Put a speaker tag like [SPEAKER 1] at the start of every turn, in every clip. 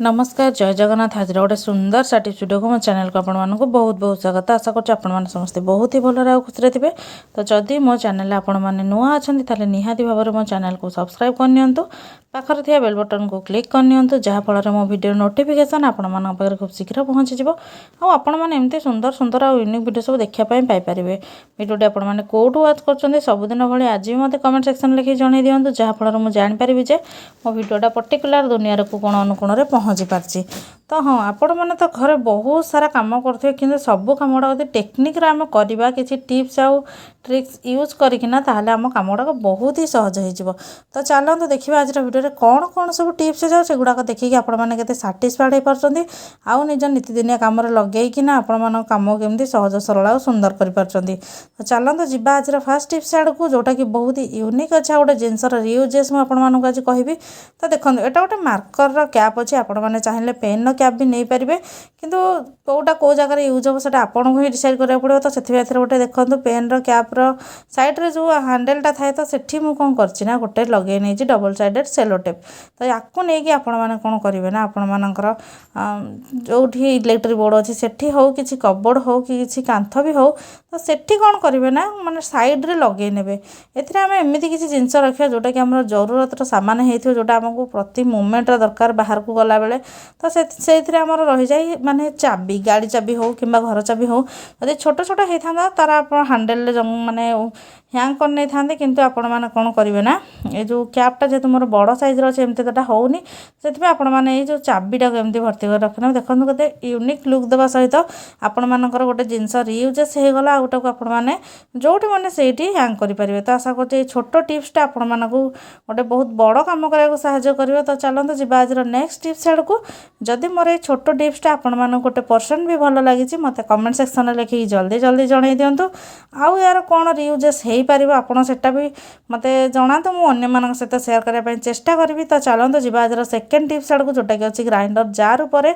[SPEAKER 1] नमस्कार जय जगन्नाथ हाजिर गोटे सुंदर सा टिप्स वीडियो को मो चैनल को आपण मानक बहुत बहुत स्वागत आशा करछि आपण माने समस्ते बहुत ही भल खुशी थे। तो जदि मो चैनल आपण माने नुआ अछंती ताले निहाती भाव मो चैनल को सब्सक्राइब करनियंतु पाखर थिया बेल बटन को क्लिक करनियंतु जहा फल मो वीडियो नोटिफिकेशन आपण मानक पाखरे खूब शीघ्र पहुंची जिवो आ आपण माने एमती सुंदर सुंदर आ यूनिक वीडियो सब देखिया पई पाई परिबे। वीडियोटी आपण माने कोठु वाच करछन्ते सबुदिन भली आज भी मते कमेंट सेक्शन लिखि जणाई दियंतु जहा फल मो जानि परिबे जे मो वीडियोटा पर्टिकुलर दुनिया रे को कोन अनुकोण रे पहुंची पारछि। तो हाँ आपण मैंने तो घरे बहुत सारा कम करते कि सब कम गुड़ा टेक्निक आम करवा किसी टिप्स आउ ट्रिक्स यूज करना ताहले आम कम गुड़ाक बहुत ही सहज हो। तो चलते देखिए आज वीडियो कौन कौन सब टिप्स जाओ से गुड़ाक देखिए आपण मैंने साटिस्फाइड हो पार्टी आउ निज नीतिदिनिया कम लगेकिना आपण कम केमती सहज सरल और सुंदर कर। तो चलते जीवा आज फास्ट टिप्स आड़ को जोटा कि बहुत ही यूनिक अच्छा गोटे जिनसर रियूजेस मुझे आज कहि। तो देखो यहाँ गोटे मार्कर कैप अच्छे आपण मैंने चाहिए पेन कैप भी नहीं पारे किंतु कौटा कौ जगह यूज हम से आपको ही डिसाइड करा पड़ो। तो से गोटे देखो पेन कैप्र सैड्रे जो हांडेलटा थाए तो सेठी मु कौन करना गोटे लगे नहीं डबल साइडेड सेलो टेप। तो या नहीं कि आपण मैंने कौन करेंगे ना आपण मानकर जो इलेक्ट्रिक बोर्ड अच्छी सेठी हो कि कबोर्ड हो कि कांथ भी हो तो सेठी कौन करेंगे ना माने साइड्रे लगे ने एम एमती किसी जिनस रखा जोटा कि आम जरूरतर सामान हो जोटा आमको प्रति मोमेंट दरकार बाहर को गला बेले। तो से रही जाए माने चाबी गाड़ी चाबी हो कि घर चाबी हो यदि छोट छोट होता तार आप हांडेल माने हैंग कर नहीं था किंतु आपण मैंने कौन करेंगे ना ये जो कैपटा जेहतु मोर बड़ सैज्र अच्छे एमती तो होनी से आपण मैंने ये जो चाबीटा को एमती भर्ती कर रखना देखो केते यूनिक लुक देवा सहित आपण मानकर गोटे जिनस रियूजेस हो गला गोटा को आपण मैंने जोटी मैंने सेठी हैंग करेंगे। तो आशा कर छोट टिप्सटा आपण मानकू गोटे बहुत बड़ कम करने साहाय्य कर। तो चलते जी आज नेक्स्ट टिप्स आड़ को जदि मोर ये छोट टिप्सटा आपण मानक गोटे परसेंट भी भल लगी मत कमेंट सेक्शन में लिखिक जल्दी जल्दी जन दिंतु आउ यार कौन रियूजेस हो पार आपड़ से भी मत जनातु मुझे सहित सेयार करने चेष्टा करी। तो चलते जी आज सेकेंड टिप्स आड़ को जोटा कि अच्छी ग्राइंडर जार उपर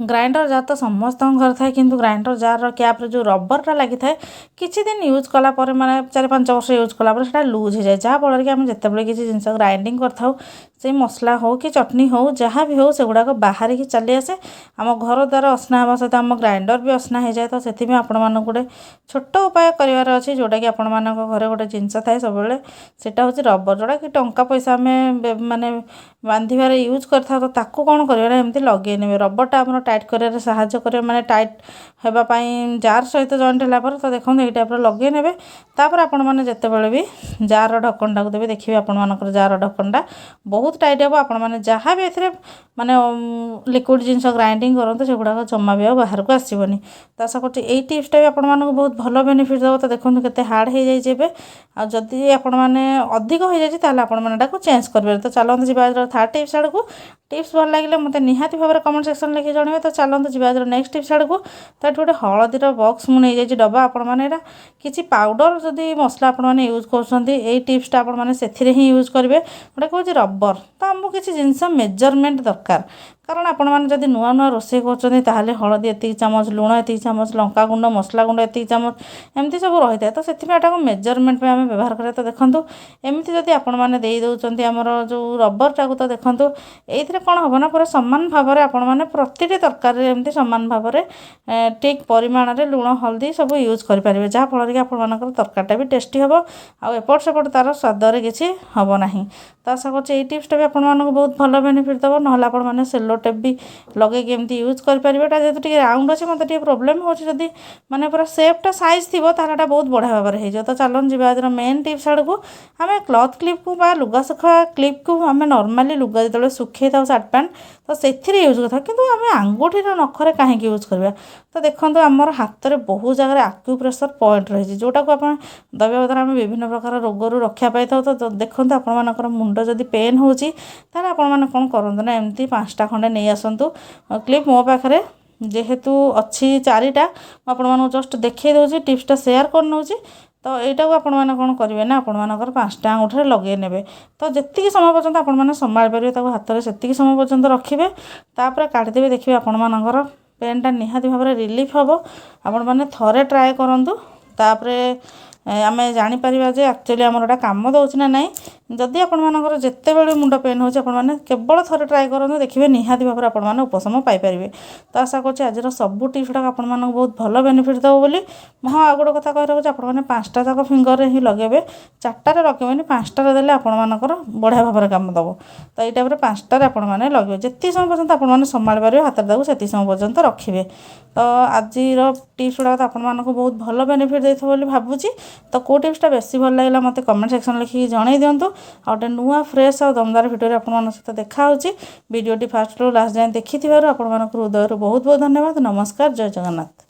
[SPEAKER 1] ग्राइंडर जार तो समस्त घर थाए कि ग्राइंडर जार कैप्रे जो रबरटा लगी थाए किछि दिन यूज कलापर माने 4-5 वर्ष यूज कलापर से लुज हो जाए जहाँफल कि आम जिते बड़े किसी जिन ग्राइंडिंग कर से मसला हो कि चटनी हो जहाँ भी हो से गुड़ाक बाहर की चली आसे आम घर द्वार असना हाँ सहित आम ग्राइंडर भी असना हो जाए। तो से आपण मानक गोटे छोट उपाय करार अच्छे जोटा कि आपण मानक घरे गोटे जिनस थाए सब सेटा हूँ रबर जोटा कि टंका पैसा आम माने बांधार यूज करता तो ताकू कौन करेंगे ना एमती लगे ने रबरटा आम टाइट कर साहाଯ୍य करे माने टाइट होगापाई जार सहित जॉइंट होगापर। तो देखो ये टाइप लगे ने तापर आपण मैंने जिते बड़े भी जार ढक्कनटा को देवे देखिए आपण मानकर जार ढक्कनटा बहुत टाइट हे आपण मैंने जहाँ भी ए माने लिक्विड जिनस ग्राइंडिंग करते से गुड़ाक जमा भी बाहर को आसबनी। तो आशा कर टिप्सटा भी आपण मानक बहुत भल बेनिफिट देव। तो देखो केते हार्ड हो जाए आदि आपण मैंने अधिक हो जाए आपण मैंने चेंज करेंगे। तो चलते जी आज थर्ड टिप्स आड़ को टिप्स भल लगे मत निहाती भाव कमेंट सेक्शन लिखि जणवे। तो चलते जी आज नेक्स्ट टिप्स आड़ को तो गोटे हलदीर बक्स मुझे नहीं डब्बा आपण मैंने किसी पाउडर जदि मसला आपण मैंने यूज कर टिप्सटा आपण मैंने से ही यूज करेंगे गोटे कौन रबर। तो आमको किसी जिनस मेजरमेंट दरकार कारण आपण मैंने जब नुआ नुआ रोसे कर हलदी एति चामच लुण एति चामच लंका गुंड मसला गुंड एति चामच एमती सब रही है। तो से मेजरमेंट पे आम व्यवहार करें। तो देखो एमती जदि आपण मैंने दे दौरान आमर जो रबरटा को तो देखो ये कौन हम ना पूरा सामान भाव में आपण मैंने प्रति तरकारी एमती सामान भाव में ठीक परिमाण में लुण हल्दी सब यूज करेंगे जहाँफल कि आपर तरकारीटा भी टेस्टी हम आउट सेपट तार स्वाद किसी हम ना। तो आशा कर टिप्सटा भी आपको बहुत भल बेनिफिट देव ना आपने सेलो टेप भी लगे एमती यूज करेंगे जेहतु टी राउंड अच्छे मतलब टी प्रोब्लेम हो माने पूरा सेपटा साइज थी तार बहुत बढ़िया भाव में हो। तो चलन जी आज मेन टिप्स आड़ को आम क्लथ क्लिप को लुगा सुखा क्लिप को आम नॉर्मली लुगा जो सुखे था सार्ट पैंट तो से यूज करता कि आम आंगुठीर नखरे कहीं यूज करवा। तो देखो आमर हाथ में बहुत जगह आक्यूप्रेशर पॉइंट रही जोटा को आप दबा द्वारा आम विभिन्न प्रकार रोगर रक्षा पाई था। तो देखो आपर मुंड जदि पेन हो आपने कौन करूँ ना एमती 5टा खंडे नहीं आसतु क्लिप मो पाखे जेहेतु अच्छी 4टा आपको जस्ट देखी दूसरी टिप्सटा सेयार कर नौ। तो यहाँ को आपण मैंने कौन करेंगे ना आपण मानकर 5टा अंगूठे लगे ने। तो जी समय पर्यटन आपण मैंने संभाल पारे हाथ में से समय पर्यटन रखिए तापर काटिदेवे देखिए आपण मानकर पेनटा निहाती भाव में रिलीफ हम आपण मैंने थरे ट्राए करूँ तापर ଆମେ ଜାଣିପାରିବା ଯେ ଆକ୍ଚୁଆଲି ଆମର ଏଇଟା କାମ ଦେଉଛି ନା ନାହିଁ। ଯଦି ଆପଣମାନଙ୍କର ଯେତେବେଳେ ମୁଣ୍ଡ ପେନ୍ ହେଉଛି ଆପଣମାନେ କେବଳ ଥରେ ଟ୍ରାଏ କରନ୍ତୁ, ଦେଖିବେ ନିହାତି ଭାବରେ ଆପଣମାନେ ଉପଶମ ପାଇପାରିବେ। ତ ଆଶା କରୁଛି ଆଜିର ସବୁ ଟିପ୍ସ ଗୁଡ଼ାକ ଆପଣମାନଙ୍କୁ ବହୁତ ଭଲ ବେନିଫିଟ୍ ଦେବ ବୋଲି। ହଁ, ଆଉ ଗୋଟେ କଥା କହି ରଖୁଛି, ଆପଣମାନେ 5ଟା ଯାକ ଫିଙ୍ଗରରେ ହିଁ ଲଗାଇବେ, 4ଟାରେ ଲଗାଇବେନି। 5ଟାରେ ଦେଲେ ଆପଣମାନଙ୍କର ବଢ଼ିଆ ଭାବରେ କାମ ଦେବ। ତ ଏଇ ଟାଇପ୍ରେ 5ଟାରେ ଆପଣମାନେ ଲଗାଇବେ। ଯେତିକି ସମୟ ପର୍ଯ୍ୟନ୍ତ ଆପଣମାନେ ସମ୍ଭାଳି ପାରିବେ ହାତରେ ତାକୁ ସେତିକି ସମୟ ପର୍ଯ୍ୟନ୍ତ ରଖିବେ। ତ ଆଜିର ଟିପ୍ସ ଗୁଡ଼ାକ ଆପଣମାନଙ୍କୁ ବହୁତ ଭଲ ବେନିଫିଟ୍ ଦେଇଥିବ ବୋଲି ଭାବୁଛି। ତ କେଉଁ ଟିପ୍ସଟା ବେଶୀ ଭଲ ଲାଗିଲା ମୋତେ କମେଣ୍ଟ ସେକ୍ସନ୍ ଲେଖିକି ଜଣାଇ ଦିଅନ୍ତୁ। ଆଉ ଗୋଟେ ନୂଆ ଫ୍ରେଶ୍ ଆଉ ଦମଦାର ଭିଡ଼ିଓରେ ଆପଣମାନଙ୍କ ସହିତ ଦେଖାହେଉଛି। ଭିଡ଼ିଓଟି ଫାଷ୍ଟରୁ ଲାଷ୍ଟ ଯାଏଁ ଦେଖିଥିବାରୁ ଆପଣମାନଙ୍କୁ ହୃଦୟରୁ ବହୁତ ବହୁତ ଧନ୍ୟବାଦ। ନମସ୍କାର, ଜୟ ଜଗନ୍ନାଥ।